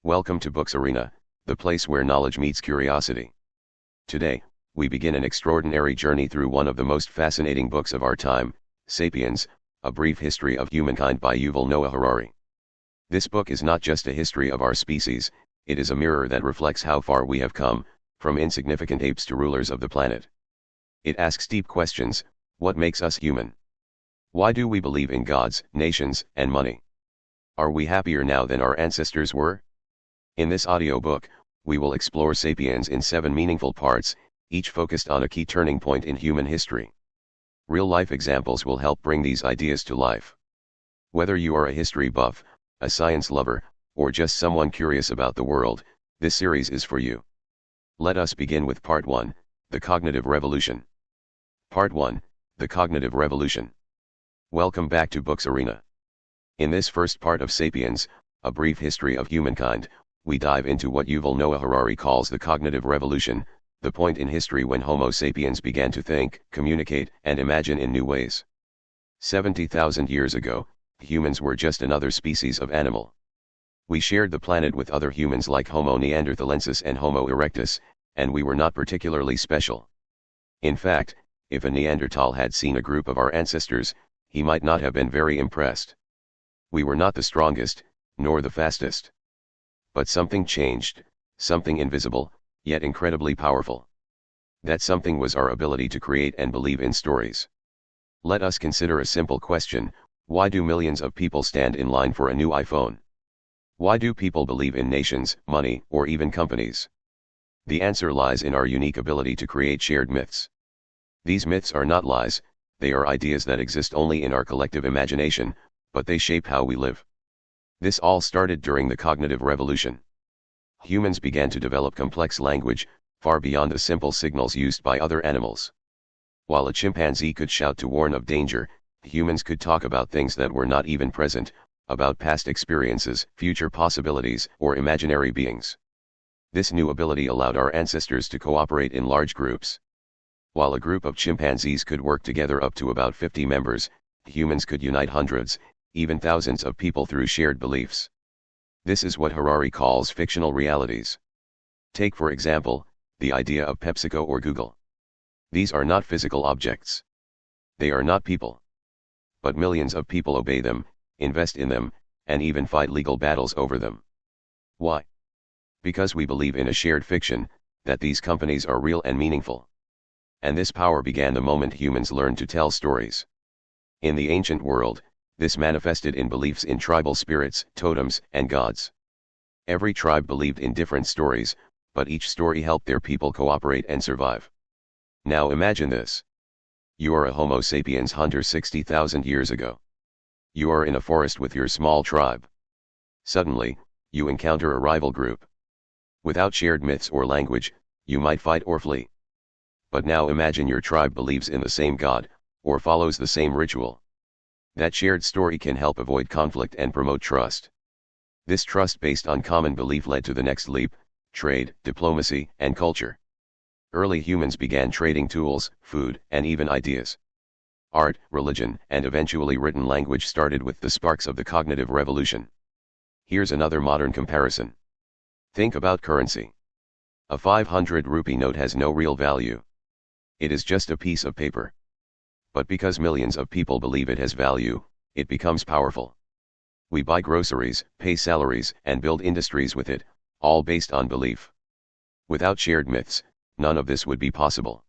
Welcome to Books Arena, the place where knowledge meets curiosity. Today, we begin an extraordinary journey through one of the most fascinating books of our time, Sapiens, A Brief History of Humankind by Yuval Noah Harari. This book is not just a history of our species, it is a mirror that reflects how far we have come, from insignificant apes to rulers of the planet. It asks deep questions: what makes us human? Why do we believe in gods, nations, and money? Are we happier now than our ancestors were? In this audiobook, we will explore Sapiens in 7 meaningful parts, each focused on a key turning point in human history. Real-life examples will help bring these ideas to life. Whether you are a history buff, a science lover, or just someone curious about the world, this series is for you. Let us begin with Part 1, The Cognitive Revolution. Part 1, The Cognitive Revolution. Welcome back to Books Arena. In this first part of Sapiens, A Brief History of Humankind, we dive into what Yuval Noah Harari calls the cognitive revolution, the point in history when Homo sapiens began to think, communicate, and imagine in new ways. 70,000 years ago, humans were just another species of animal. We shared the planet with other humans like Homo neanderthalensis and Homo erectus, and we were not particularly special. In fact, if a Neanderthal had seen a group of our ancestors, he might not have been very impressed. We were not the strongest, nor the fastest. But something changed, something invisible, yet incredibly powerful. That something was our ability to create and believe in stories. Let us consider a simple question: why do millions of people stand in line for a new iPhone? Why do people believe in nations, money, or even companies? The answer lies in our unique ability to create shared myths. These myths are not lies, they are ideas that exist only in our collective imagination, but they shape how we live. This all started during the cognitive revolution. Humans began to develop complex language, far beyond the simple signals used by other animals. While a chimpanzee could shout to warn of danger, humans could talk about things that were not even present, about past experiences, future possibilities, or imaginary beings. This new ability allowed our ancestors to cooperate in large groups. While a group of chimpanzees could work together up to about 50 members, humans could unite hundreds, even thousands of people through shared beliefs. This is what Harari calls fictional realities. Take for example, the idea of PepsiCo or Google. These are not physical objects. They are not people. But millions of people obey them, invest in them, and even fight legal battles over them. Why? Because we believe in a shared fiction, that these companies are real and meaningful. And this power began the moment humans learned to tell stories. In the ancient world, this manifested in beliefs in tribal spirits, totems, and gods. Every tribe believed in different stories, but each story helped their people cooperate and survive. Now imagine this. You are a Homo sapiens hunter 60,000 years ago. You are in a forest with your small tribe. Suddenly, you encounter a rival group. Without shared myths or language, you might fight or flee. But now imagine your tribe believes in the same god, or follows the same ritual. That shared story can help avoid conflict and promote trust. This trust based on common belief led to the next leap: trade, diplomacy, and culture. Early humans began trading tools, food, and even ideas. Art, religion, and eventually written language started with the sparks of the cognitive revolution. Here's another modern comparison. Think about currency. A 500 rupee note has no real value. It is just a piece of paper. But because millions of people believe it has value, it becomes powerful. We buy groceries, pay salaries, and build industries with it, all based on belief. Without shared myths, none of this would be possible.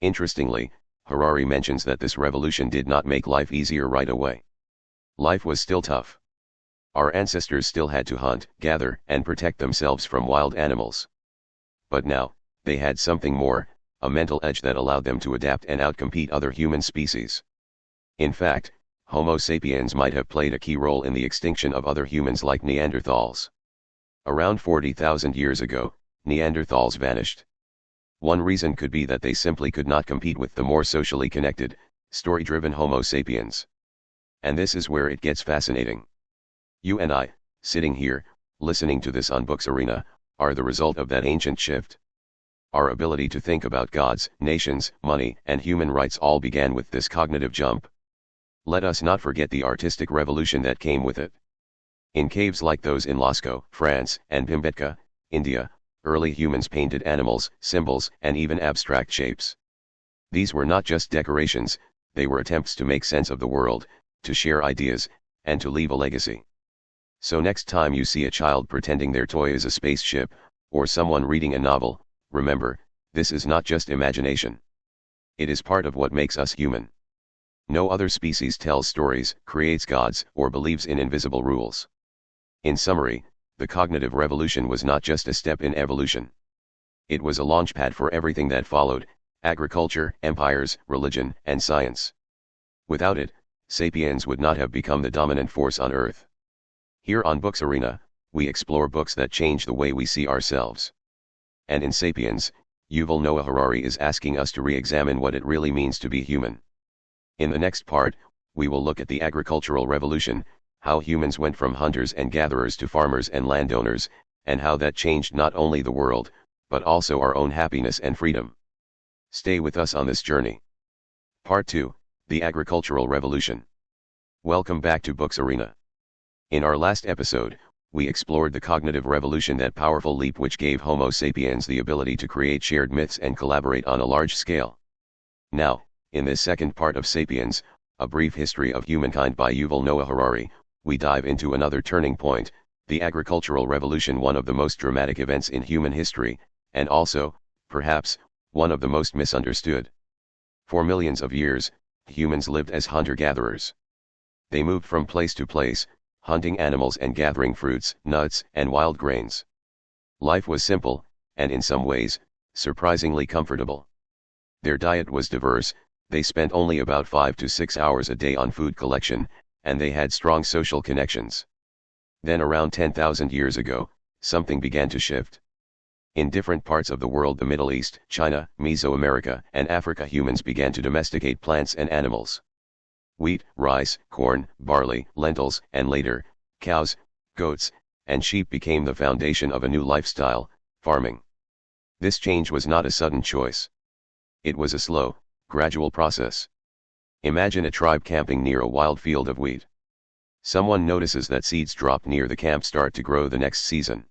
Interestingly, Harari mentions that this revolution did not make life easier right away. Life was still tough. Our ancestors still had to hunt, gather, and protect themselves from wild animals. But now, they had something more: a mental edge that allowed them to adapt and outcompete other human species. In fact, Homo sapiens might have played a key role in the extinction of other humans like Neanderthals. Around 40,000 years ago, Neanderthals vanished. One reason could be that they simply could not compete with the more socially connected, story-driven Homo sapiens. And this is where it gets fascinating. You and I, sitting here, listening to this on Books Arena, are the result of that ancient shift. Our ability to think about gods, nations, money, and human rights all began with this cognitive jump. Let us not forget the artistic revolution that came with it. In caves like those in Lascaux, France, and Bhimbetka, India, early humans painted animals, symbols, and even abstract shapes. These were not just decorations, they were attempts to make sense of the world, to share ideas, and to leave a legacy. So next time you see a child pretending their toy is a spaceship, or someone reading a novel, remember, this is not just imagination. It is part of what makes us human. No other species tells stories, creates gods, or believes in invisible rules. In summary, the cognitive revolution was not just a step in evolution. It was a launchpad for everything that followed: agriculture, empires, religion, and science. Without it, sapiens would not have become the dominant force on Earth. Here on Books Arena, we explore books that change the way we see ourselves. And in Sapiens, Yuval Noah Harari is asking us to re-examine what it really means to be human. In the next part, we will look at the agricultural revolution, how humans went from hunters and gatherers to farmers and landowners, and how that changed not only the world, but also our own happiness and freedom. Stay with us on this journey. Part 2, The Agricultural Revolution. Welcome back to Books Arena. In our last episode, we explored the cognitive revolution, that powerful leap which gave Homo sapiens the ability to create shared myths and collaborate on a large scale. Now, in this second part of Sapiens, A Brief History of Humankind by Yuval Noah Harari, we dive into another turning point, the agricultural revolution, one of the most dramatic events in human history, and also, perhaps, one of the most misunderstood. For millions of years, humans lived as hunter-gatherers. They moved from place to place, hunting animals and gathering fruits, nuts, and wild grains. Life was simple, and in some ways, surprisingly comfortable. Their diet was diverse, they spent only about 5 to 6 hours a day on food collection, and they had strong social connections. Then around 10,000 years ago, something began to shift. In different parts of the world, the Middle East, China, Mesoamerica, and Africa, humans began to domesticate plants and animals. Wheat, rice, corn, barley, lentils, and later, cows, goats, and sheep became the foundation of a new lifestyle, farming. This change was not a sudden choice. It was a slow, gradual process. Imagine a tribe camping near a wild field of wheat. Someone notices that seeds dropped near the camp start to grow the next season.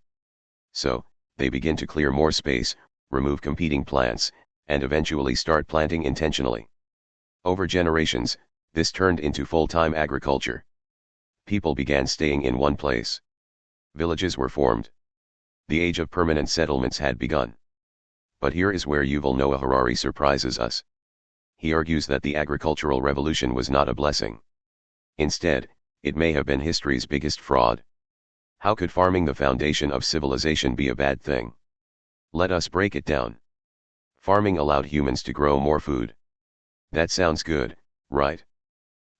So, they begin to clear more space, remove competing plants, and eventually start planting intentionally. Over generations, this turned into full-time agriculture. People began staying in one place. Villages were formed. The age of permanent settlements had begun. But here is where Yuval Noah Harari surprises us. He argues that the agricultural revolution was not a blessing. Instead, it may have been history's biggest fraud. How could farming, the foundation of civilization, be a bad thing? Let us break it down. Farming allowed humans to grow more food. That sounds good, right?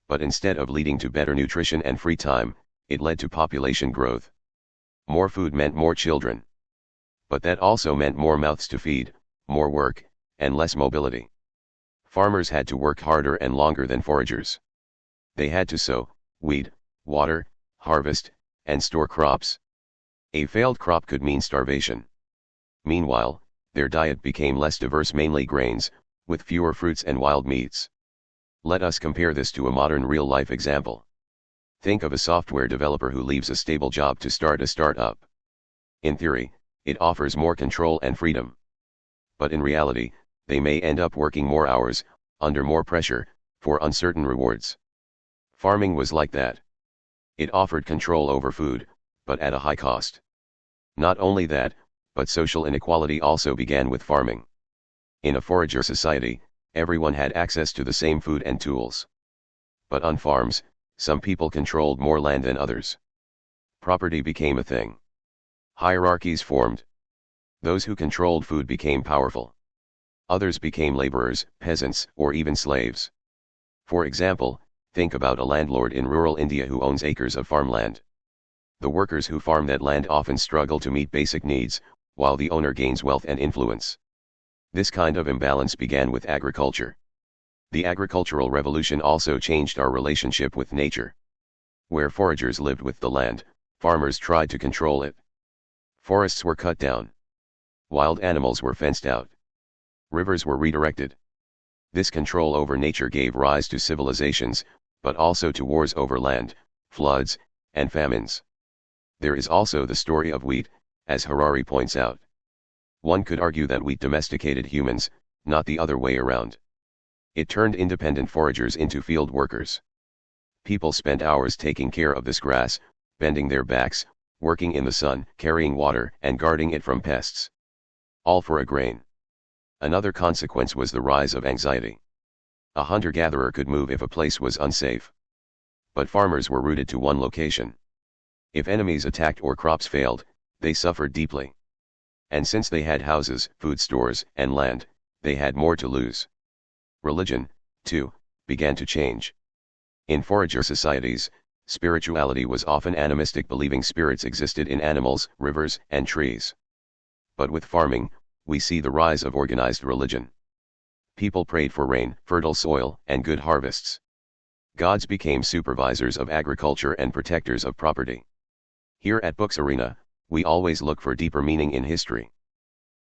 But instead of leading to better nutrition and free time, it led to population growth. More food meant more children. But that also meant more mouths to feed, more work, and less mobility. Farmers had to work harder and longer than foragers. They had to sow, weed, water, harvest, and store crops. A failed crop could mean starvation. Meanwhile, their diet became less diverse, mainly grains, with fewer fruits and wild meats. Let us compare this to a modern real-life example. Think of a software developer who leaves a stable job to start a startup. In theory, it offers more control and freedom. But in reality, they may end up working more hours, under more pressure, for uncertain rewards. Farming was like that. It offered control over food, but at a high cost. Not only that, but social inequality also began with farming. In a forager society, everyone had access to the same food and tools. But on farms, some people controlled more land than others. Property became a thing. Hierarchies formed. Those who controlled food became powerful. Others became laborers, peasants, or even slaves. For example, think about a landlord in rural India who owns acres of farmland. The workers who farm that land often struggle to meet basic needs, while the owner gains wealth and influence. This kind of imbalance began with agriculture. The agricultural revolution also changed our relationship with nature. Where foragers lived with the land, farmers tried to control it. Forests were cut down. Wild animals were fenced out. Rivers were redirected. This control over nature gave rise to civilizations, but also to wars over land, floods, and famines. There is also the story of wheat, as Harari points out. One could argue that wheat domesticated humans, not the other way around. It turned independent foragers into field workers. People spent hours taking care of this grass, bending their backs, working in the sun, carrying water, and guarding it from pests. All for a grain. Another consequence was the rise of anxiety. A hunter-gatherer could move if a place was unsafe. But farmers were rooted to one location. If enemies attacked or crops failed, they suffered deeply. And since they had houses, food stores, and land, they had more to lose. Religion, too, began to change. In forager societies, spirituality was often animistic, believing spirits existed in animals, rivers, and trees. But with farming, we see the rise of organized religion. People prayed for rain, fertile soil, and good harvests. Gods became supervisors of agriculture and protectors of property. Here at Books Arena, we always look for deeper meaning in history.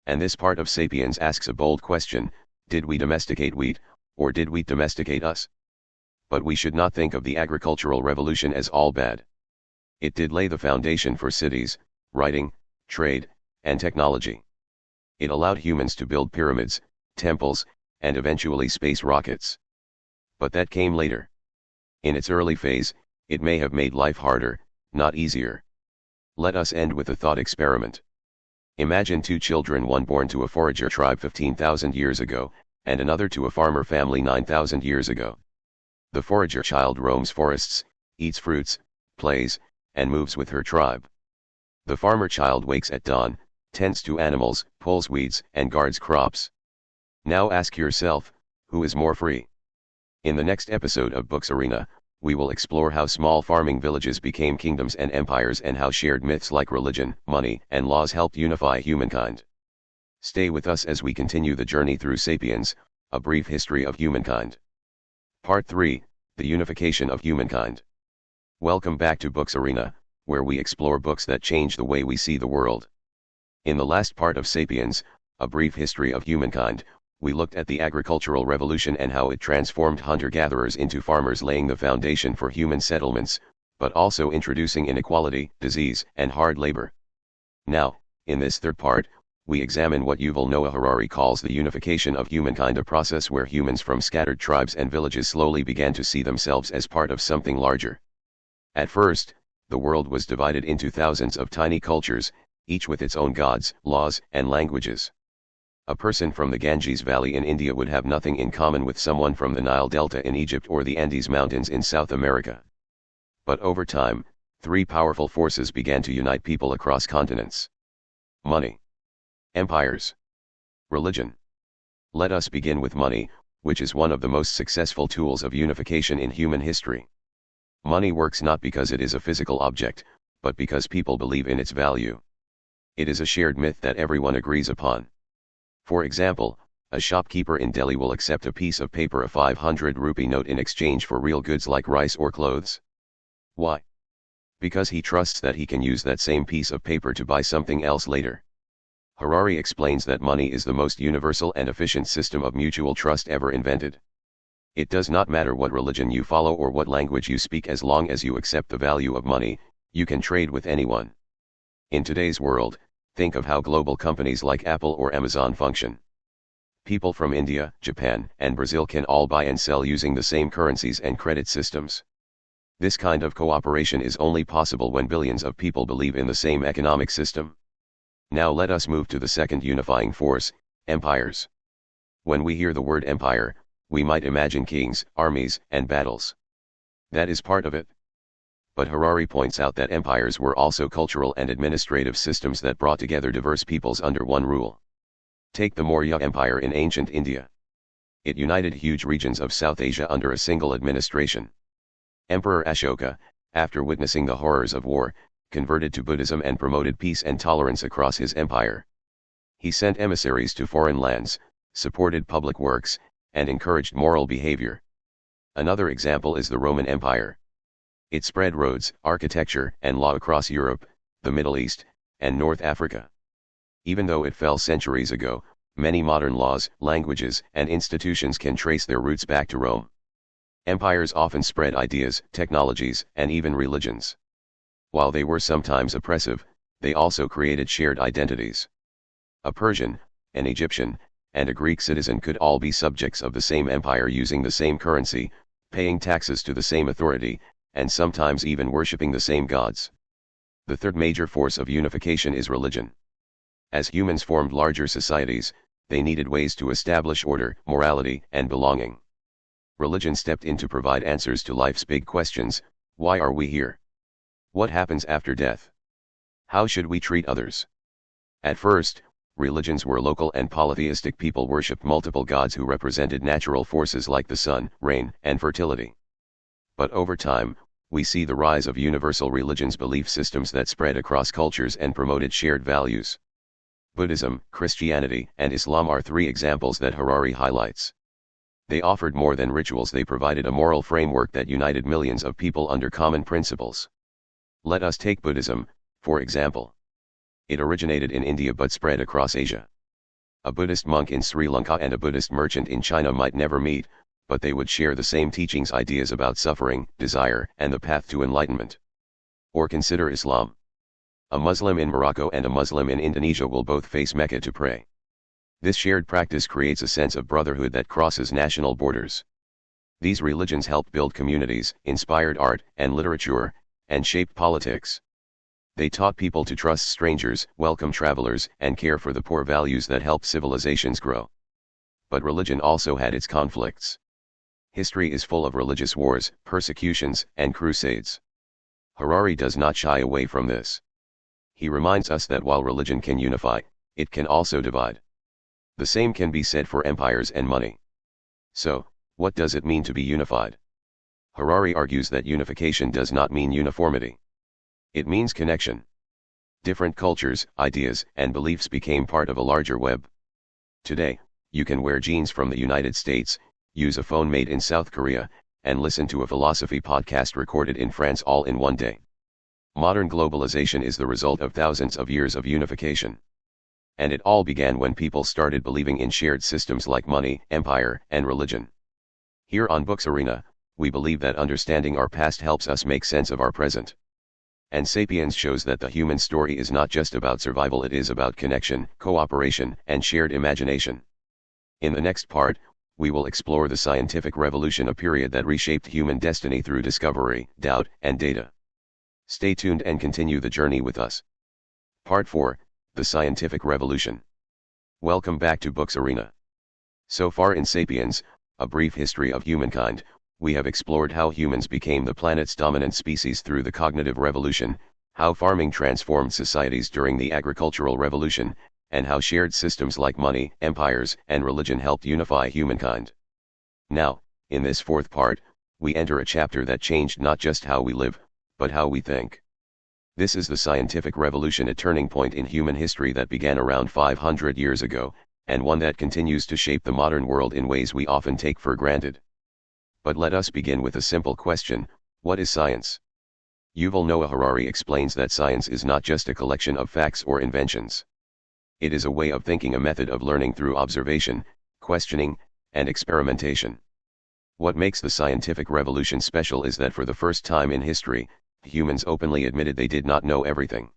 And this part of Sapiens asks a bold question: did we domesticate wheat, or did wheat domesticate us? But we should not think of the agricultural revolution as all bad. It did lay the foundation for cities, writing, trade, and technology. It allowed humans to build pyramids, temples, and eventually space rockets. But that came later. In its early phase, it may have made life harder, not easier. Let us end with a thought experiment. Imagine two children, one born to a forager tribe 15,000 years ago, and another to a farmer family 9,000 years ago. The forager child roams forests, eats fruits, plays, and moves with her tribe. The farmer child wakes at dawn, tends to animals, pulls weeds, and guards crops. Now ask yourself, who is more free? In the next episode of Books Arena, we will explore how small farming villages became kingdoms and empires, and how shared myths like religion, money, and laws helped unify humankind. Stay with us as we continue the journey through Sapiens, a brief history of humankind. Part 3, The Unification of Humankind. Welcome back to Books Arena, where we explore books that change the way we see the world. In the last part of Sapiens, a brief history of humankind, we looked at the agricultural revolution and how it transformed hunter-gatherers into farmers, laying the foundation for human settlements, but also introducing inequality, disease, and hard labor. Now, in this third part, we examine what Yuval Noah Harari calls the unification of humankind, a process where humans from scattered tribes and villages slowly began to see themselves as part of something larger. At first, the world was divided into thousands of tiny cultures, each with its own gods, laws, and languages. A person from the Ganges Valley in India would have nothing in common with someone from the Nile Delta in Egypt or the Andes Mountains in South America. But over time, three powerful forces began to unite people across continents: money, empires, religion. Let us begin with money, which is one of the most successful tools of unification in human history. Money works not because it is a physical object, but because people believe in its value. It is a shared myth that everyone agrees upon. For example, a shopkeeper in Delhi will accept a piece of paper, a 500 rupee note, in exchange for real goods like rice or clothes. Why? Because he trusts that he can use that same piece of paper to buy something else later. Harari explains that money is the most universal and efficient system of mutual trust ever invented. It does not matter what religion you follow or what language you speak, as long as you accept the value of money, you can trade with anyone. In today's world, think of how global companies like Apple or Amazon function. People from India, Japan, and Brazil can all buy and sell using the same currencies and credit systems. This kind of cooperation is only possible when billions of people believe in the same economic system. Now let us move to the second unifying force: empires. When we hear the word empire, we might imagine kings, armies, and battles. That is part of it. But Harari points out that empires were also cultural and administrative systems that brought together diverse peoples under one rule. Take the Maurya Empire in ancient India. It united huge regions of South Asia under a single administration. Emperor Ashoka, after witnessing the horrors of war, converted to Buddhism and promoted peace and tolerance across his empire. He sent emissaries to foreign lands, supported public works, and encouraged moral behavior. Another example is the Roman Empire. It spread roads, architecture, and law across Europe, the Middle East, and North Africa. Even though it fell centuries ago, many modern laws, languages, and institutions can trace their roots back to Rome. Empires often spread ideas, technologies, and even religions. While they were sometimes oppressive, they also created shared identities. A Persian, an Egyptian, and a Greek citizen could all be subjects of the same empire using the same currency, paying taxes to the same authority, and sometimes even worshipping the same gods. The third major force of unification is religion. As humans formed larger societies, they needed ways to establish order, morality, and belonging. Religion stepped in to provide answers to life's big questions: why are we here? What happens after death? How should we treat others? At first, religions were local and polytheistic. People worshipped multiple gods who represented natural forces like the sun, rain, and fertility. But over time, we see the rise of universal religions, belief systems that spread across cultures and promoted shared values. Buddhism, Christianity, and Islam are three examples that Harari highlights. They offered more than rituals; they provided a moral framework that united millions of people under common principles. Let us take Buddhism, for example. It originated in India but spread across Asia. A Buddhist monk in Sri Lanka and a Buddhist merchant in China might never meet, but they would share the same teachings, ideas about suffering, desire, and the path to enlightenment. Or consider Islam. A Muslim in Morocco and a Muslim in Indonesia will both face Mecca to pray. This shared practice creates a sense of brotherhood that crosses national borders. These religions helped build communities, inspired art and literature, and shaped politics. They taught people to trust strangers, welcome travelers, and care for the poor, values that help civilizations grow. But religion also had its conflicts. History is full of religious wars, persecutions, and crusades. Harari does not shy away from this. He reminds us that while religion can unify, it can also divide. The same can be said for empires and money. So, what does it mean to be unified? Harari argues that unification does not mean uniformity. It means connection. Different cultures, ideas, and beliefs became part of a larger web. Today, you can wear jeans from the United States, use a phone made in South Korea, and listen to a philosophy podcast recorded in France all in one day. Modern globalization is the result of thousands of years of unification. And it all began when people started believing in shared systems like money, empire, and religion. Here on Books Arena, we believe that understanding our past helps us make sense of our present. And Sapiens shows that the human story is not just about survival, it is about connection, cooperation, and shared imagination. In the next part, we will explore the scientific revolution, a period that reshaped human destiny through discovery, doubt, and data. Stay tuned and continue the journey with us. Part 4, The Scientific Revolution. Welcome back to Books Arena. So far in Sapiens, A Brief History of Humankind, we have explored how humans became the planet's dominant species through the cognitive revolution, how farming transformed societies during the agricultural revolution, and how shared systems like money, empires, and religion helped unify humankind. Now, in this fourth part, we enter a chapter that changed not just how we live, but how we think. This is the scientific revolution, a turning point in human history that began around 500 years ago, and one that continues to shape the modern world in ways we often take for granted. But let us begin with a simple question: what is science? Yuval Noah Harari explains that science is not just a collection of facts or inventions. It is a way of thinking, a method of learning through observation, questioning, and experimentation. What makes the scientific revolution special is that for the first time in history, humans openly admitted they did not know everything.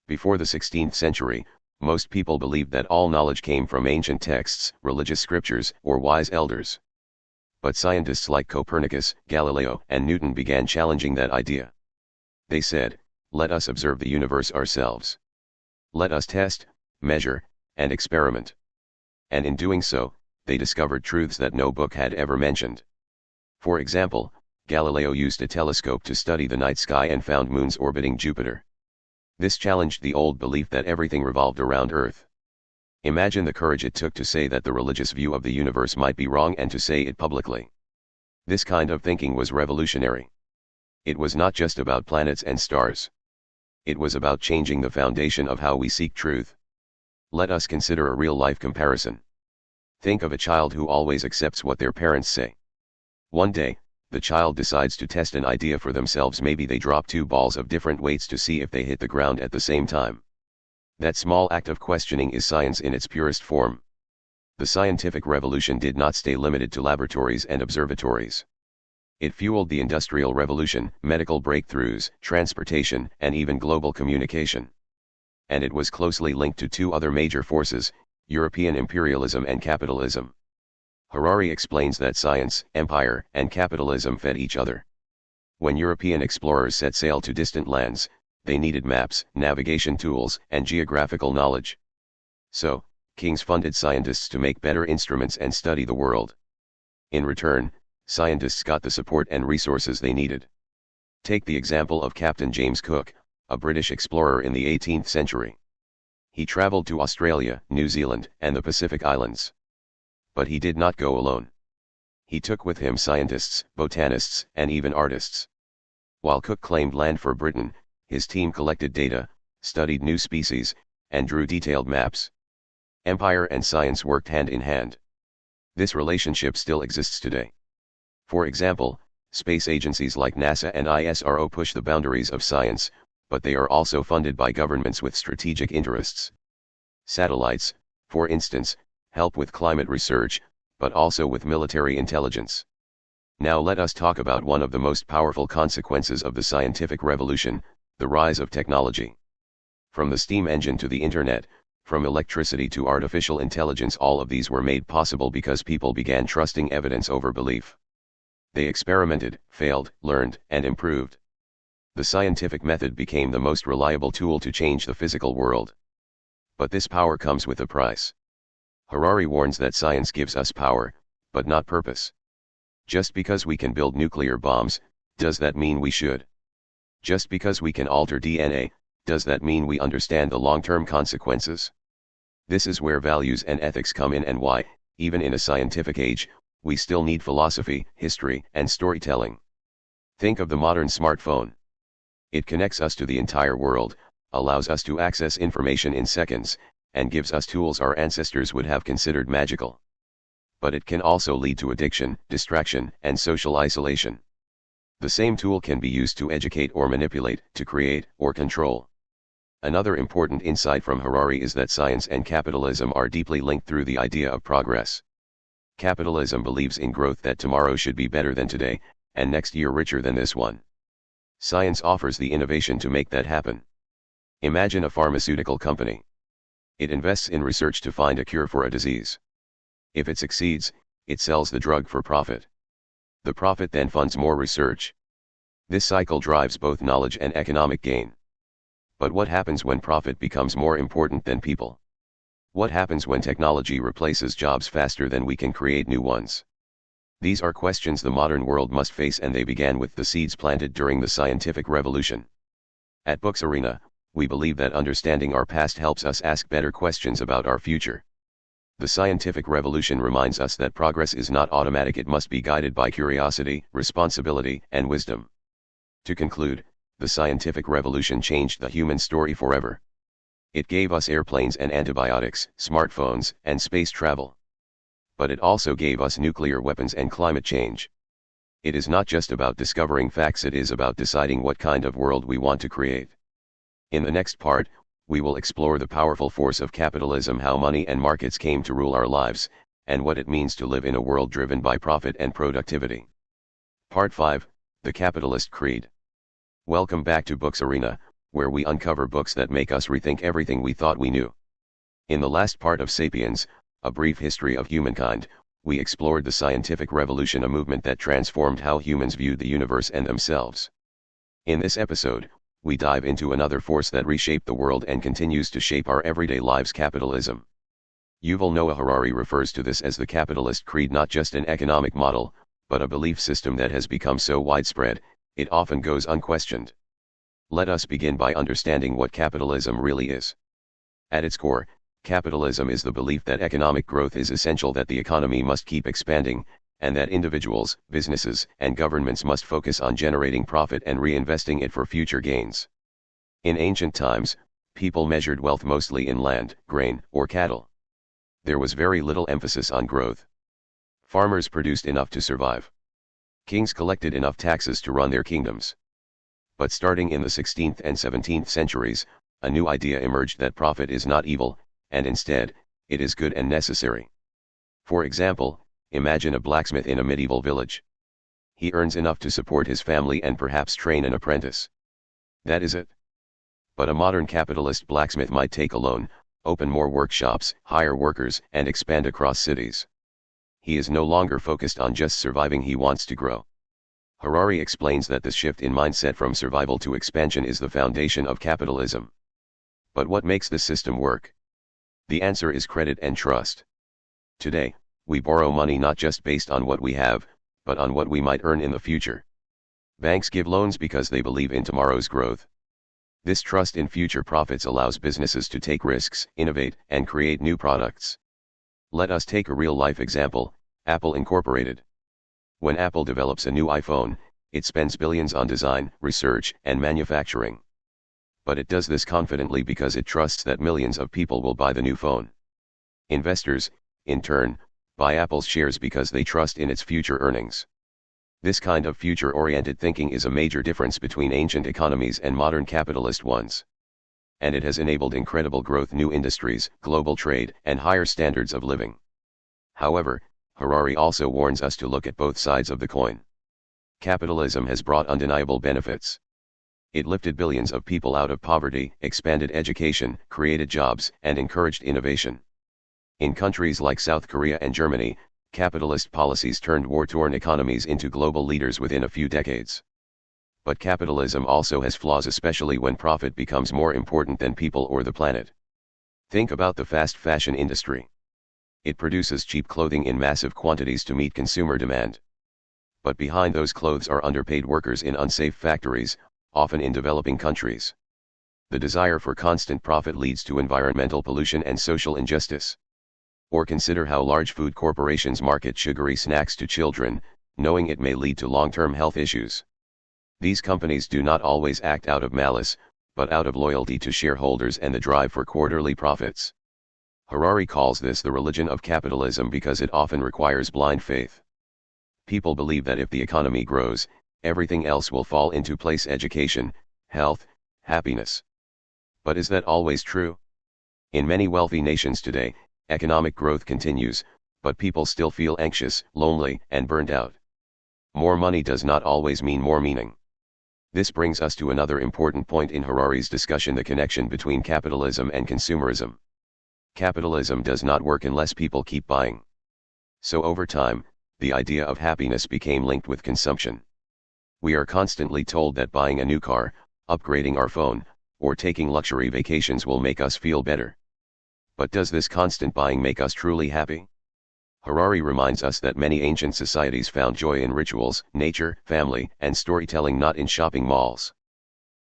Before the 16th century, most people believed that all knowledge came from ancient texts, religious scriptures, or wise elders. But scientists like Copernicus, Galileo, and Newton began challenging that idea. They said, "Let us observe the universe ourselves. Let us test, measure, and experiment." And in doing so, they discovered truths that no book had ever mentioned. For example, Galileo used a telescope to study the night sky and found moons orbiting Jupiter. This challenged the old belief that everything revolved around Earth. Imagine the courage it took to say that the religious view of the universe might be wrong and to say it publicly. This kind of thinking was revolutionary. It was not just about planets and stars. It was about changing the foundation of how we seek truth. Let us consider a real-life comparison. Think of a child who always accepts what their parents say. One day, the child decides to test an idea for themselves. Maybe they drop two balls of different weights to see if they hit the ground at the same time. That small act of questioning is science in its purest form. The scientific revolution did not stay limited to laboratories and observatories. It fueled the Industrial Revolution, medical breakthroughs, transportation, and even global communication. And it was closely linked to two other major forces, European imperialism and capitalism. Harari explains that science, empire, and capitalism fed each other. When European explorers set sail to distant lands, they needed maps, navigation tools, and geographical knowledge. So, kings funded scientists to make better instruments and study the world. In return, scientists got the support and resources they needed. Take the example of Captain James Cook, a British explorer in the 18th century. He traveled to Australia, New Zealand, and the Pacific Islands. But he did not go alone. He took with him scientists, botanists, and even artists. While Cook claimed land for Britain, his team collected data, studied new species, and drew detailed maps. Empire and science worked hand in hand. This relationship still exists today. For example, space agencies like NASA and ISRO push the boundaries of science, but they are also funded by governments with strategic interests. Satellites, for instance, help with climate research, but also with military intelligence. Now let us talk about one of the most powerful consequences of the scientific revolution, the rise of technology. From the steam engine to the internet, from electricity to artificial intelligence, all of these were made possible because people began trusting evidence over belief. They experimented, failed, learned, and improved. The scientific method became the most reliable tool to change the physical world. But this power comes with a price. Harari warns that science gives us power, but not purpose. Just because we can build nuclear bombs, does that mean we should? Just because we can alter DNA, does that mean we understand the long-term consequences? This is where values and ethics come in, and why, even in a scientific age, we still need philosophy, history, and storytelling. Think of the modern smartphone. It connects us to the entire world, allows us to access information in seconds, and gives us tools our ancestors would have considered magical. But it can also lead to addiction, distraction, and social isolation. The same tool can be used to educate or manipulate, to create or control. Another important insight from Harari is that science and capitalism are deeply linked through the idea of progress. Capitalism believes in growth, that tomorrow should be better than today, and next year richer than this one. Science offers the innovation to make that happen. Imagine a pharmaceutical company. It invests in research to find a cure for a disease. If it succeeds, it sells the drug for profit. The profit then funds more research. This cycle drives both knowledge and economic gain. But what happens when profit becomes more important than people? What happens when technology replaces jobs faster than we can create new ones? These are questions the modern world must face, and they began with the seeds planted during the scientific revolution. At Books Arena, we believe that understanding our past helps us ask better questions about our future. The scientific revolution reminds us that progress is not automatic, it must be guided by curiosity, responsibility, and wisdom. To conclude, the scientific revolution changed the human story forever. It gave us airplanes and antibiotics, smartphones, and space travel. But it also gave us nuclear weapons and climate change. It is not just about discovering facts, it is about deciding what kind of world we want to create. In the next part, we will explore the powerful force of capitalism, how money and markets came to rule our lives, and what it means to live in a world driven by profit and productivity. Part 5, The Capitalist Creed. Welcome back to Books Arena, where we uncover books that make us rethink everything we thought we knew. In the last part of Sapiens, A Brief History of Humankind, we explored the scientific revolution, a movement that transformed how humans viewed the universe and themselves. In this episode, we dive into another force that reshaped the world and continues to shape our everyday lives: capitalism. Yuval Noah Harari refers to this as the capitalist creed, not just an economic model, but a belief system that has become so widespread, it often goes unquestioned. Let us begin by understanding what capitalism really is. At its core, capitalism is the belief that economic growth is essential, that the economy must keep expanding, and that individuals, businesses, and governments must focus on generating profit and reinvesting it for future gains. In ancient times, people measured wealth mostly in land, grain, or cattle. There was very little emphasis on growth. Farmers produced enough to survive. Kings collected enough taxes to run their kingdoms. But starting in the 16th and 17th centuries, a new idea emerged that profit is not evil, and instead, it is good and necessary. For example, imagine a blacksmith in a medieval village. He earns enough to support his family and perhaps train an apprentice. That is it. But a modern capitalist blacksmith might take a loan, open more workshops, hire workers, and expand across cities. He is no longer focused on just surviving, he wants to grow. Harari explains that this shift in mindset from survival to expansion is the foundation of capitalism. But what makes this system work? The answer is credit and trust. Today, we borrow money not just based on what we have, but on what we might earn in the future. Banks give loans because they believe in tomorrow's growth. This trust in future profits allows businesses to take risks, innovate, and create new products. Let us take a real-life example, Apple Incorporated. When Apple develops a new iPhone, it spends billions on design, research, and manufacturing. But it does this confidently because it trusts that millions of people will buy the new phone. Investors, in turn, buy Apple's shares because they trust in its future earnings. This kind of future-oriented thinking is a major difference between ancient economies and modern capitalist ones. And it has enabled incredible growth, new industries, global trade, and higher standards of living. However, Harari also warns us to look at both sides of the coin. Capitalism has brought undeniable benefits. It lifted billions of people out of poverty, expanded education, created jobs, and encouraged innovation. In countries like South Korea and Germany, capitalist policies turned war-torn economies into global leaders within a few decades. But capitalism also has flaws, especially when profit becomes more important than people or the planet. Think about the fast fashion industry. It produces cheap clothing in massive quantities to meet consumer demand. But behind those clothes are underpaid workers in unsafe factories, often in developing countries. The desire for constant profit leads to environmental pollution and social injustice. Or consider how large food corporations market sugary snacks to children, knowing it may lead to long-term health issues. These companies do not always act out of malice, but out of loyalty to shareholders and the drive for quarterly profits. Harari calls this the religion of capitalism because it often requires blind faith. People believe that if the economy grows, everything else will fall into place: education, health, happiness. But is that always true? In many wealthy nations today, economic growth continues, but people still feel anxious, lonely, and burned out. More money does not always mean more meaning. This brings us to another important point in Harari's discussion: the connection between capitalism and consumerism. Capitalism does not work unless people keep buying. So over time, the idea of happiness became linked with consumption. We are constantly told that buying a new car, upgrading our phone, or taking luxury vacations will make us feel better. But does this constant buying make us truly happy? Harari reminds us that many ancient societies found joy in rituals, nature, family, and storytelling, not in shopping malls.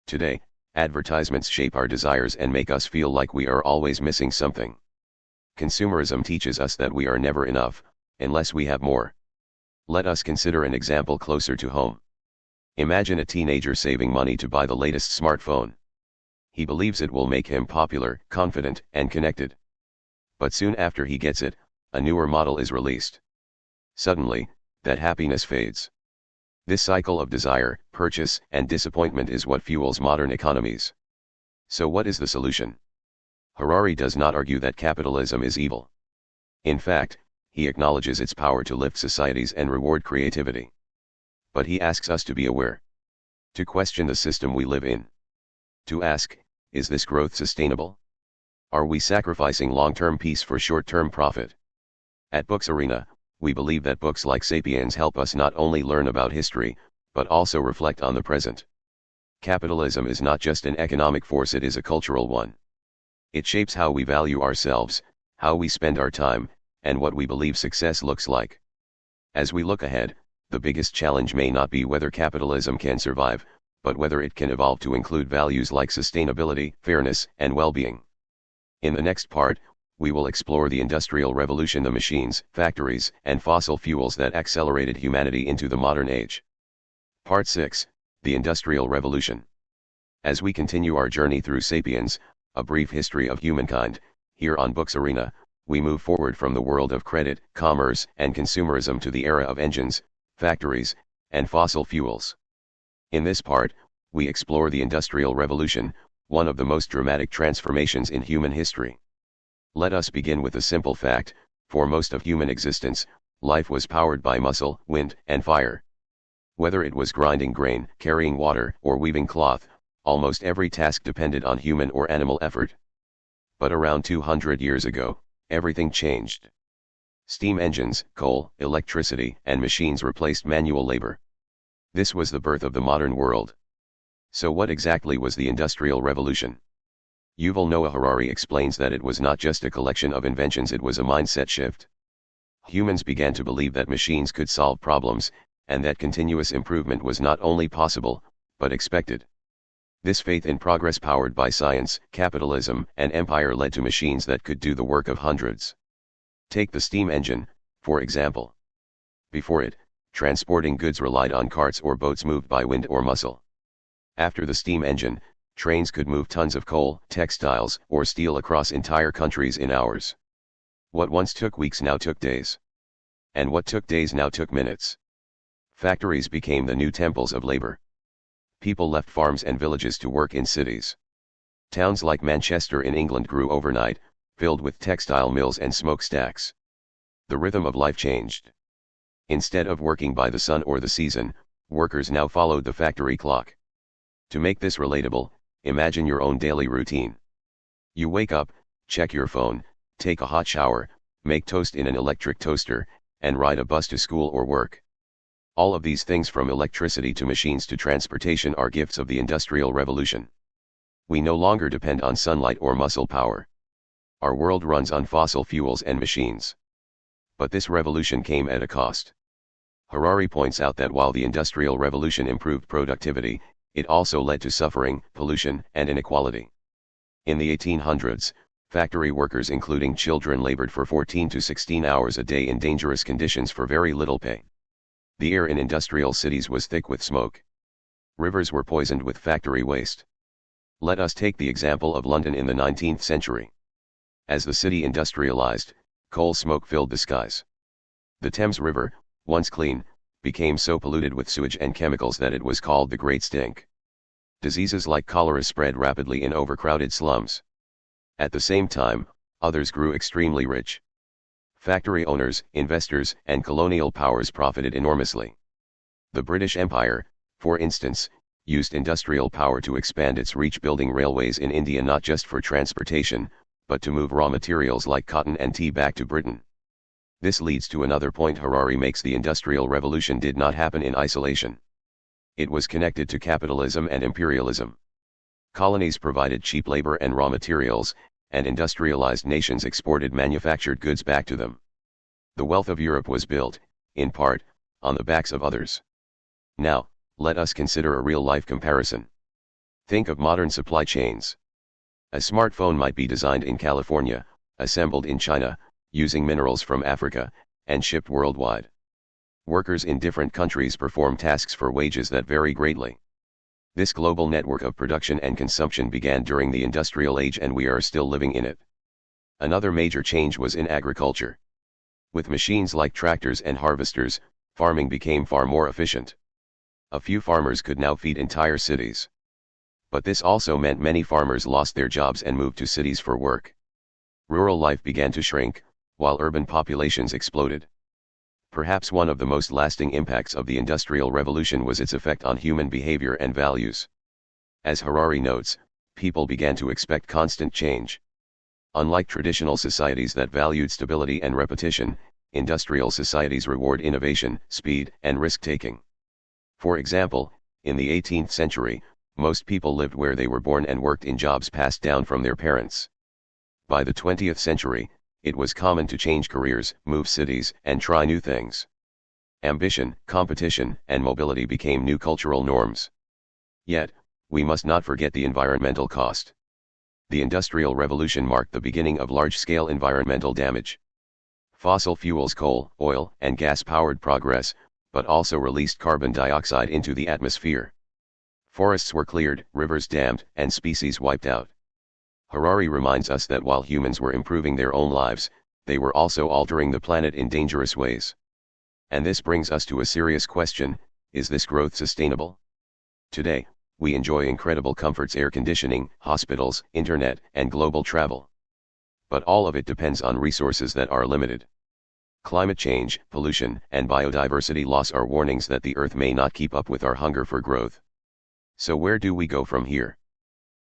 Today, advertisements shape our desires and make us feel like we are always missing something. Consumerism teaches us that we are never enough, unless we have more. Let us consider an example closer to home. Imagine a teenager saving money to buy the latest smartphone. He believes it will make him popular, confident, and connected. But soon after he gets it, a newer model is released. Suddenly, that happiness fades. This cycle of desire, purchase, and disappointment is what fuels modern economies. So what is the solution? Harari does not argue that capitalism is evil. In fact, he acknowledges its power to lift societies and reward creativity. But he asks us to be aware. To question the system we live in. To ask, is this growth sustainable? Are we sacrificing long-term peace for short-term profit? At Books Arena, we believe that books like Sapiens help us not only learn about history, but also reflect on the present. Capitalism is not just an economic force, it is a cultural one. It shapes how we value ourselves, how we spend our time, and what we believe success looks like. As we look ahead, the biggest challenge may not be whether capitalism can survive, but whether it can evolve to include values like sustainability, fairness, and well-being. In the next part, we will explore the Industrial Revolution, the machines, factories, and fossil fuels that accelerated humanity into the modern age. Part 6, the Industrial Revolution. As we continue our journey through Sapiens, a brief history of humankind, here on Books Arena, we move forward from the world of credit, commerce, and consumerism to the era of engines, factories, and fossil fuels. In this part, we explore the Industrial Revolution, one of the most dramatic transformations in human history. Let us begin with a simple fact: for most of human existence, life was powered by muscle, wind, and fire. Whether it was grinding grain, carrying water, or weaving cloth, almost every task depended on human or animal effort. But around 200 years ago, everything changed. Steam engines, coal, electricity, and machines replaced manual labor. This was the birth of the modern world. So what exactly was the Industrial Revolution? Yuval Noah Harari explains that it was not just a collection of inventions, it was a mindset shift. Humans began to believe that machines could solve problems, and that continuous improvement was not only possible, but expected. This faith in progress powered by science, capitalism, and empire led to machines that could do the work of hundreds. Take the steam engine, for example. Before it, transporting goods relied on carts or boats moved by wind or muscle. After the steam engine, trains could move tons of coal, textiles, or steel across entire countries in hours. What once took weeks now took days. And what took days now took minutes. Factories became the new temples of labor. People left farms and villages to work in cities. Towns like Manchester in England grew overnight, filled with textile mills and smokestacks. The rhythm of life changed. Instead of working by the sun or the season, workers now followed the factory clock. To make this relatable, imagine your own daily routine. You wake up, check your phone, take a hot shower, make toast in an electric toaster, and ride a bus to school or work. All of these things, from electricity to machines to transportation, are gifts of the Industrial Revolution. We no longer depend on sunlight or muscle power. Our world runs on fossil fuels and machines. But this revolution came at a cost. Harari points out that while the Industrial Revolution improved productivity, it also led to suffering, pollution, and inequality. In the 1800s, factory workers including children labored for 14 to 16 hours a day in dangerous conditions for very little pay. The air in industrial cities was thick with smoke. Rivers were poisoned with factory waste. Let us take the example of London in the 19th century. As the city industrialized, coal smoke filled the skies. The Thames River, once clean, became so polluted with sewage and chemicals that it was called the Great Stink. Diseases like cholera spread rapidly in overcrowded slums. At the same time, others grew extremely rich. Factory owners, investors, and colonial powers profited enormously. The British Empire, for instance, used industrial power to expand its reach, building railways in India not just for transportation, but to move raw materials like cotton and tea back to Britain. This leads to another point Harari makes: the Industrial Revolution did not happen in isolation. It was connected to capitalism and imperialism. Colonies provided cheap labor and raw materials, and industrialized nations exported manufactured goods back to them. The wealth of Europe was built, in part, on the backs of others. Now, let us consider a real-life comparison. Think of modern supply chains. A smartphone might be designed in California, assembled in China, using minerals from Africa, and shipped worldwide. Workers in different countries perform tasks for wages that vary greatly. This global network of production and consumption began during the Industrial Age, and we are still living in it. Another major change was in agriculture. With machines like tractors and harvesters, farming became far more efficient. A few farmers could now feed entire cities. But this also meant many farmers lost their jobs and moved to cities for work. Rural life began to shrink, while urban populations exploded. Perhaps one of the most lasting impacts of the Industrial Revolution was its effect on human behavior and values. As Harari notes, people began to expect constant change. Unlike traditional societies that valued stability and repetition, industrial societies reward innovation, speed, and risk-taking. For example, in the 18th century, most people lived where they were born and worked in jobs passed down from their parents. By the 20th century, it was common to change careers, move cities, and try new things. Ambition, competition, and mobility became new cultural norms. Yet, we must not forget the environmental cost. The Industrial Revolution marked the beginning of large-scale environmental damage. Fossil fuels, coal, oil, and gas powered progress, but also released carbon dioxide into the atmosphere. Forests were cleared, rivers dammed, and species wiped out. Harari reminds us that while humans were improving their own lives, they were also altering the planet in dangerous ways. And this brings us to a serious question: is this growth sustainable? Today, we enjoy incredible comforts: air conditioning, hospitals, internet, and global travel. But all of it depends on resources that are limited. Climate change, pollution, and biodiversity loss are warnings that the Earth may not keep up with our hunger for growth. So where do we go from here?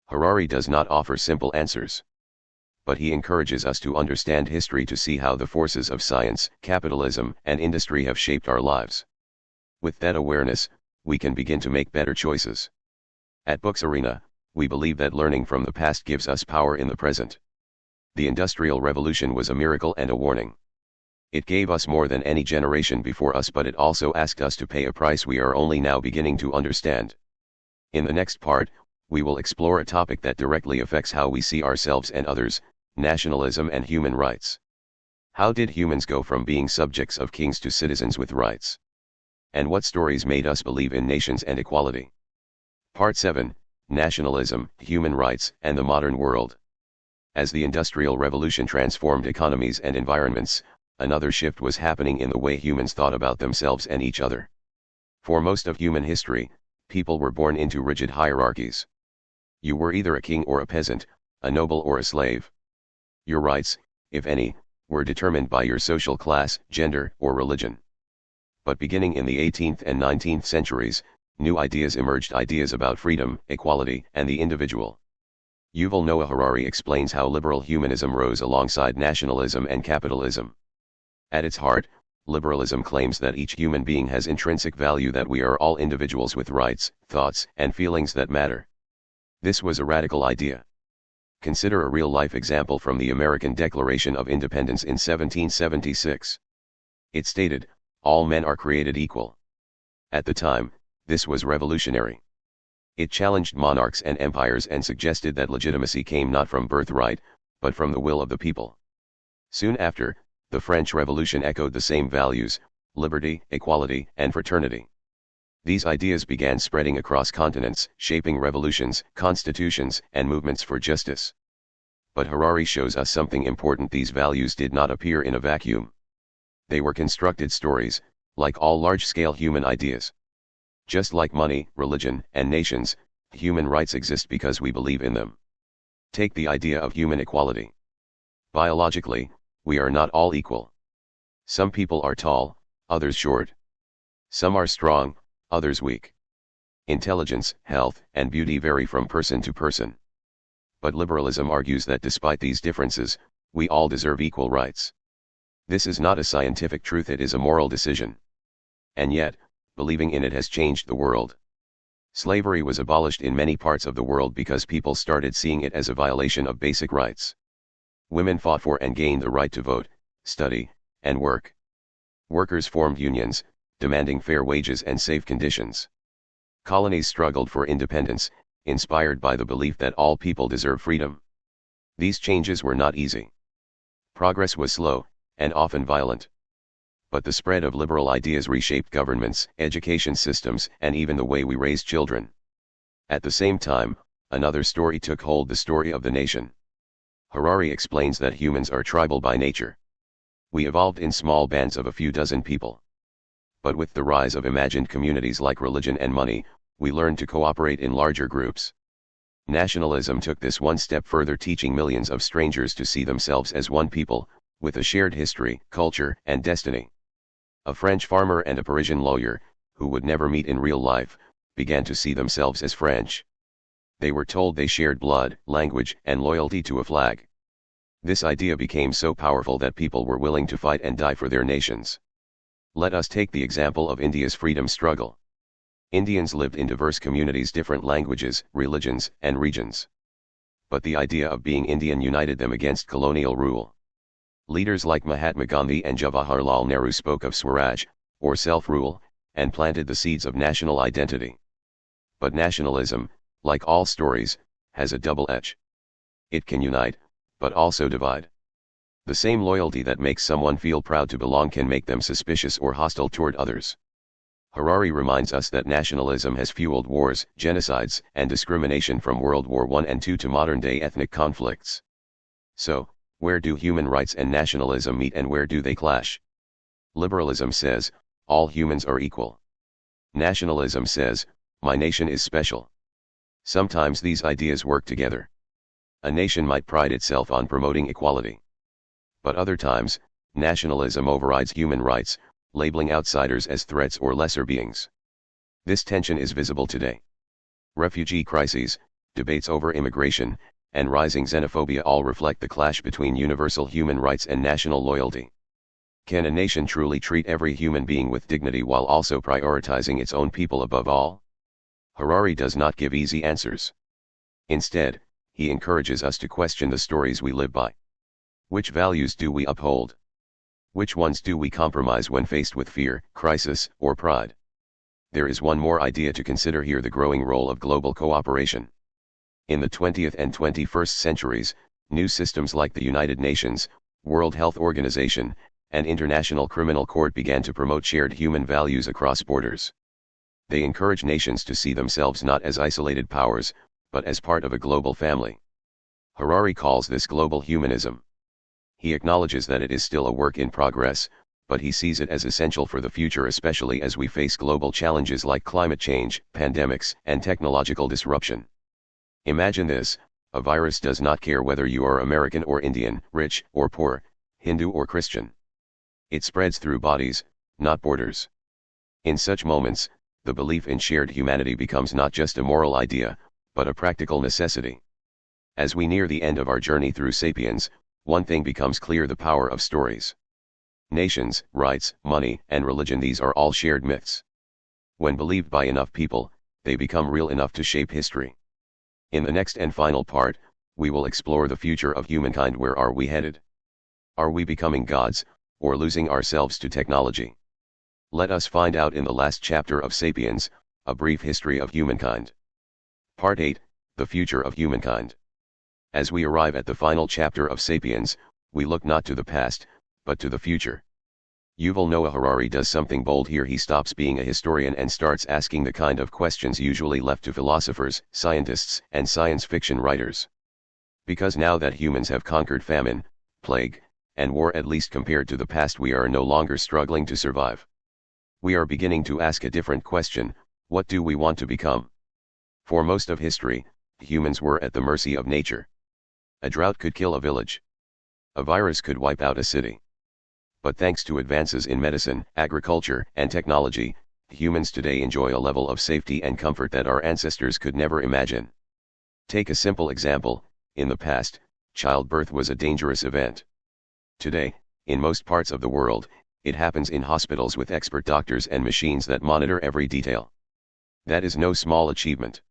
Harari does not offer simple answers. But he encourages us to understand history to see how the forces of science, capitalism, and industry have shaped our lives. With that awareness, we can begin to make better choices. At Books Arena, we believe that learning from the past gives us power in the present. The Industrial Revolution was a miracle and a warning. It gave us more than any generation before us, but it also asked us to pay a price we are only now beginning to understand. In the next part, we will explore a topic that directly affects how we see ourselves and others: nationalism and human rights. How did humans go from being subjects of kings to citizens with rights? And what stories made us believe in nations and equality? Part 7, Nationalism, Human Rights, and the Modern World. As the Industrial Revolution transformed economies and environments, another shift was happening in the way humans thought about themselves and each other. For most of human history, people were born into rigid hierarchies. You were either a king or a peasant, a noble or a slave. Your rights, if any, were determined by your social class, gender, or religion. But beginning in the 18th and 19th centuries, new ideas emerged: ideas about freedom, equality, and the individual. Yuval Noah Harari explains how liberal humanism rose alongside nationalism and capitalism. At its heart, liberalism claims that each human being has intrinsic value, that we are all individuals with rights, thoughts, and feelings that matter. This was a radical idea. Consider a real-life example from the American Declaration of Independence in 1776. It stated, "All men are created equal." At the time, this was revolutionary. It challenged monarchs and empires and suggested that legitimacy came not from birthright, but from the will of the people. Soon after, the French Revolution echoed the same values: liberty, equality, and fraternity. These ideas began spreading across continents, shaping revolutions, constitutions, and movements for justice. But Harari shows us something important: these values did not appear in a vacuum. They were constructed stories, like all large-scale human ideas. Just like money, religion, and nations, human rights exist because we believe in them. Take the idea of human equality. Biologically, we are not all equal. Some people are tall, others short. Some are strong, others weak. Intelligence, health, and beauty vary from person to person. But liberalism argues that despite these differences, we all deserve equal rights. This is not a scientific truth, it is a moral decision. And yet, believing in it has changed the world. Slavery was abolished in many parts of the world because people started seeing it as a violation of basic rights. Women fought for and gained the right to vote, study, and work. Workers formed unions, demanding fair wages and safe conditions. Colonies struggled for independence, inspired by the belief that all people deserve freedom. These changes were not easy. Progress was slow, and often violent. But the spread of liberal ideas reshaped governments, education systems, and even the way we raise children. At the same time, another story took hold: the story of the nation. Harari explains that humans are tribal by nature. We evolved in small bands of a few dozen people. But with the rise of imagined communities like religion and money, we learned to cooperate in larger groups. Nationalism took this one step further, teaching millions of strangers to see themselves as one people, with a shared history, culture, and destiny. A French farmer and a Parisian lawyer, who would never meet in real life, began to see themselves as French. They were told they shared blood, language, and loyalty to a flag. This idea became so powerful that people were willing to fight and die for their nations. Let us take the example of India's freedom struggle. Indians lived in diverse communities, different languages, religions, and regions. But the idea of being Indian united them against colonial rule. Leaders like Mahatma Gandhi and Jawaharlal Nehru spoke of Swaraj, or self-rule, and planted the seeds of national identity. But nationalism, like all stories, has a double edge. It can unite, but also divide. The same loyalty that makes someone feel proud to belong can make them suspicious or hostile toward others. Harari reminds us that nationalism has fueled wars, genocides, and discrimination from World War I and II to modern-day ethnic conflicts. So, where do human rights and nationalism meet, and where do they clash? Liberalism says, all humans are equal. Nationalism says, my nation is special. Sometimes these ideas work together. A nation might pride itself on promoting equality. But other times, Nationalism overrides human rights, labeling outsiders as threats or lesser beings. This tension is visible today. Refugee crises, debates over immigration, and rising xenophobia all reflect the clash between universal human rights and national loyalty. Can a nation truly treat every human being with dignity while also prioritizing its own people above all? Harari does not give easy answers. Instead, he encourages us to question the stories we live by. Which values do we uphold? Which ones do we compromise when faced with fear, crisis, or pride? There is one more idea to consider here: the growing role of global cooperation. In the 20th and 21st centuries, new systems like the United Nations, World Health Organization, and International Criminal Court began to promote shared human values across borders. They encourage nations to see themselves not as isolated powers, but as part of a global family. Harari calls this global humanism. He acknowledges that it is still a work in progress, but he sees it as essential for the future, especially as we face global challenges like climate change, pandemics, and technological disruption. Imagine this: a virus does not care whether you are American or Indian, rich or poor, Hindu or Christian. It spreads through bodies, not borders. In such moments, the belief in shared humanity becomes not just a moral idea, but a practical necessity. As we near the end of our journey through Sapiens, one thing becomes clear: the power of stories. Nations, rights, money, and religion, these are all shared myths. When believed by enough people, they become real enough to shape history. In the next and final part, we will explore the future of humankind. Where are we headed? Are we becoming gods, or losing ourselves to technology? Let us find out in the last chapter of Sapiens, A Brief History of Humankind. Part 8, The Future of Humankind. As we arrive at the final chapter of Sapiens, we look not to the past, but to the future. Yuval Noah Harari does something bold here. He stops being a historian and starts asking the kind of questions usually left to philosophers, scientists, and science fiction writers. Because now that humans have conquered famine, plague, and war, at least compared to the past, we are no longer struggling to survive. We are beginning to ask a different question: what do we want to become? For most of history, humans were at the mercy of nature. A drought could kill a village. A virus could wipe out a city. But thanks to advances in medicine, agriculture, and technology, humans today enjoy a level of safety and comfort that our ancestors could never imagine. Take a simple example: in the past, childbirth was a dangerous event. Today, in most parts of the world, it happens in hospitals with expert doctors and machines that monitor every detail. That is no small achievement.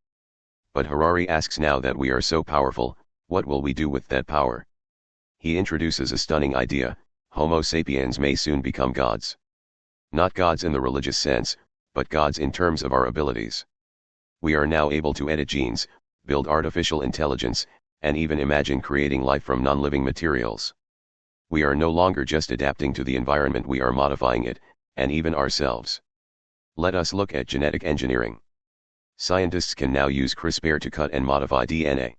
But Harari asks, now that we are so powerful, what will we do with that power? He introduces a stunning idea: Homo sapiens may soon become gods. Not gods in the religious sense, but gods in terms of our abilities. We are now able to edit genes, build artificial intelligence, and even imagine creating life from non-living materials. We are no longer just adapting to the environment, we are modifying it, and even ourselves. Let us look at genetic engineering. Scientists can now use CRISPR to cut and modify DNA.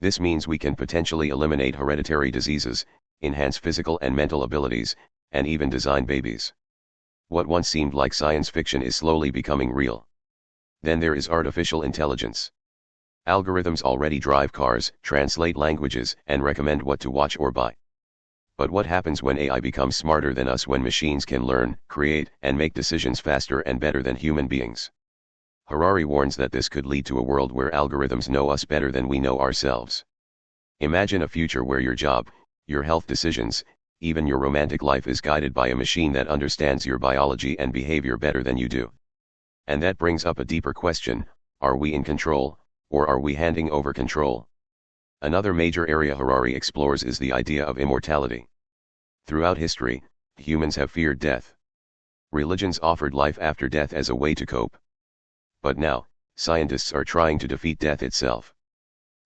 This means we can potentially eliminate hereditary diseases, enhance physical and mental abilities, and even design babies. What once seemed like science fiction is slowly becoming real. Then there is artificial intelligence. Algorithms already drive cars, translate languages, and recommend what to watch or buy. But what happens when AI becomes smarter than us, when machines can learn, create, and make decisions faster and better than human beings? Harari warns that this could lead to a world where algorithms know us better than we know ourselves. Imagine a future where your job, your health decisions, even your romantic life is guided by a machine that understands your biology and behavior better than you do. And that brings up a deeper question: are we in control, or are we handing over control? Another major area Harari explores is the idea of immortality. Throughout history, humans have feared death. Religions offered life after death as a way to cope. But now, scientists are trying to defeat death itself.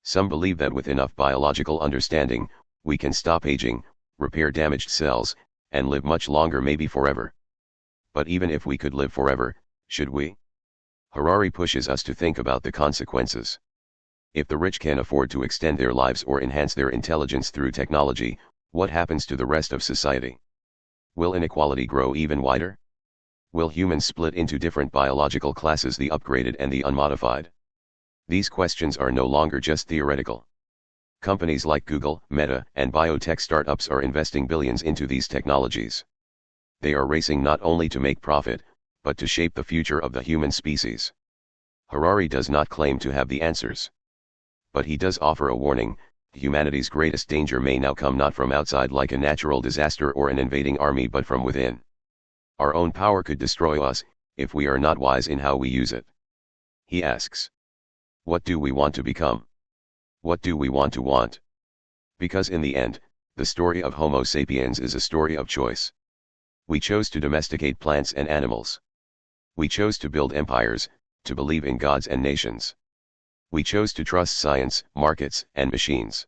Some believe that with enough biological understanding, we can stop aging, repair damaged cells, and live much longer, maybe forever. But even if we could live forever, should we? Harari pushes us to think about the consequences. If the rich can afford to extend their lives or enhance their intelligence through technology, what happens to the rest of society? Will inequality grow even wider? Will humans split into different biological classes, the upgraded and the unmodified? These questions are no longer just theoretical. Companies like Google, Meta, and biotech startups are investing billions into these technologies. They are racing not only to make profit, but to shape the future of the human species. Harari does not claim to have the answers. But he does offer a warning: humanity's greatest danger may now come not from outside like a natural disaster or an invading army but from within. Our own power could destroy us, if we are not wise in how we use it. He asks, what do we want to become? What do we want to want? Because in the end, the story of Homo sapiens is a story of choice. We chose to domesticate plants and animals. We chose to build empires, to believe in gods and nations. We chose to trust science, markets, and machines.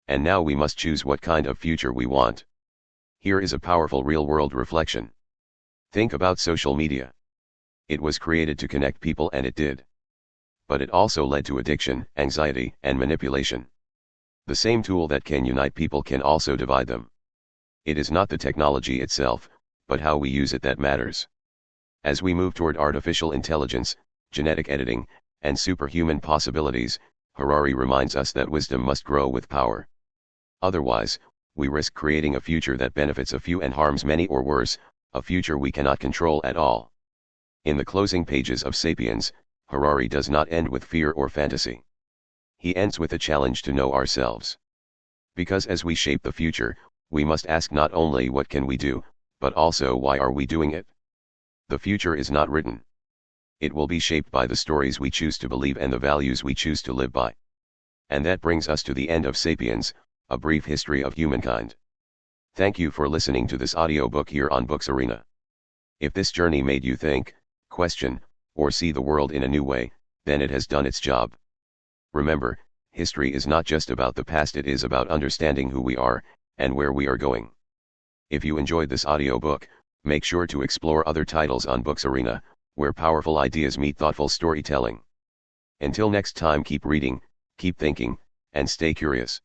And now we must choose what kind of future we want. Here is a powerful real-world reflection. Think about social media. It was created to connect people, and it did. But it also led to addiction, anxiety, and manipulation. The same tool that can unite people can also divide them. It is not the technology itself, but how we use it that matters. As we move toward artificial intelligence, genetic editing, and superhuman possibilities, Harari reminds us that wisdom must grow with power. Otherwise, we risk creating a future that benefits a few and harms many, or worse, a future we cannot control at all. In the closing pages of Sapiens, Harari does not end with fear or fantasy. He ends with a challenge to know ourselves. Because as we shape the future, we must ask not only what can we do, but also why are we doing it? The future is not written. It will be shaped by the stories we choose to believe and the values we choose to live by. And that brings us to the end of Sapiens, a brief history of humankind. Thank you for listening to this audiobook here on Books Arena. If this journey made you think, question, or see the world in a new way, then it has done its job. Remember, history is not just about the past, it is about understanding who we are, and where we are going. If you enjoyed this audiobook, make sure to explore other titles on Books Arena, where powerful ideas meet thoughtful storytelling. Until next time, keep reading, keep thinking, and stay curious.